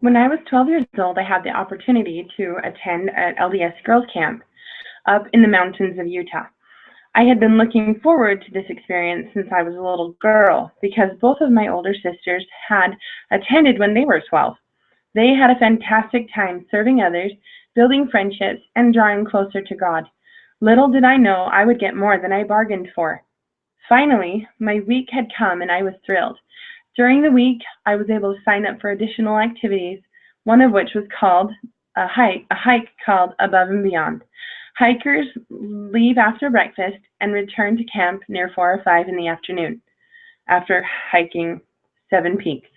When I was 12 years old, I had the opportunity to attend an LDS girls camp up in the mountains of Utah. I had been looking forward to this experience since I was a little girl because both of my older sisters had attended when they were 12. They had a fantastic time serving others, building friendships, and drawing closer to God. Little did I know I would get more than I bargained for. Finally, my week had come and I was thrilled. During the week, I was able to sign up for additional activities, one of which was called a hike called Above and Beyond. Hikers leave after breakfast and return to camp near 4 or 5 in the afternoon after hiking 7 peaks.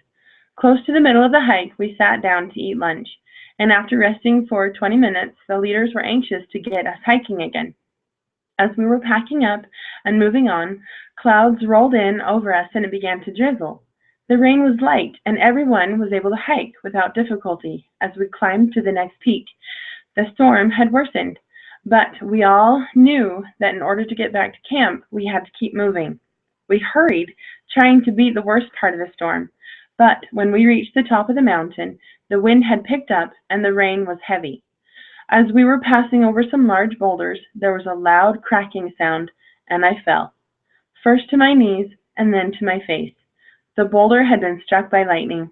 Close to the middle of the hike, we sat down to eat lunch, and after resting for 20 minutes, the leaders were anxious to get us hiking again. As we were packing up and moving on, clouds rolled in over us and it began to drizzle. The rain was light, and everyone was able to hike without difficulty as we climbed to the next peak. The storm had worsened, but we all knew that in order to get back to camp, we had to keep moving. We hurried, trying to beat the worst part of the storm, but when we reached the top of the mountain, the wind had picked up and the rain was heavy. As we were passing over some large boulders, there was a loud cracking sound, and I fell, first to my knees and then to my face. The boulder had been struck by lightning.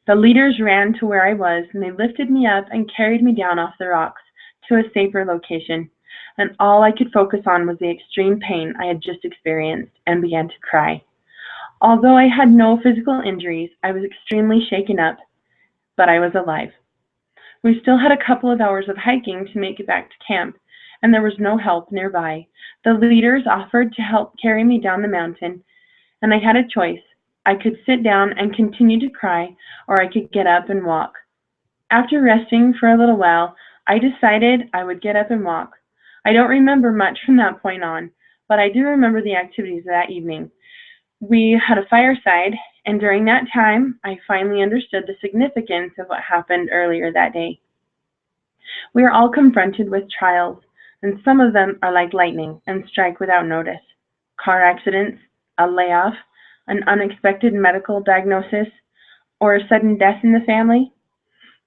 The leaders ran to where I was, and they lifted me up and carried me down off the rocks to a safer location, and all I could focus on was the extreme pain I had just experienced and began to cry. Although I had no physical injuries, I was extremely shaken up, but I was alive. We still had a couple of hours of hiking to make it back to camp, and there was no help nearby. The leaders offered to help carry me down the mountain, and I had a choice. I could sit down and continue to cry, or I could get up and walk. After resting for a little while, I decided I would get up and walk. I don't remember much from that point on, but I do remember the activities of that evening. We had a fireside, and during that time, I finally understood the significance of what happened earlier that day. We are all confronted with trials, and some of them are like lightning and strike without notice. Car accidents, a layoff, an unexpected medical diagnosis, or a sudden death in the family.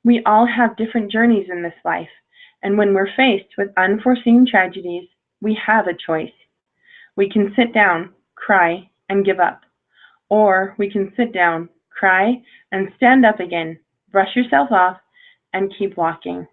We all have different journeys in this life, and when we're faced with unforeseen tragedies, we have a choice. We can sit down, cry, and give up, or we can sit down, cry, and stand up again, brush yourself off, and keep walking.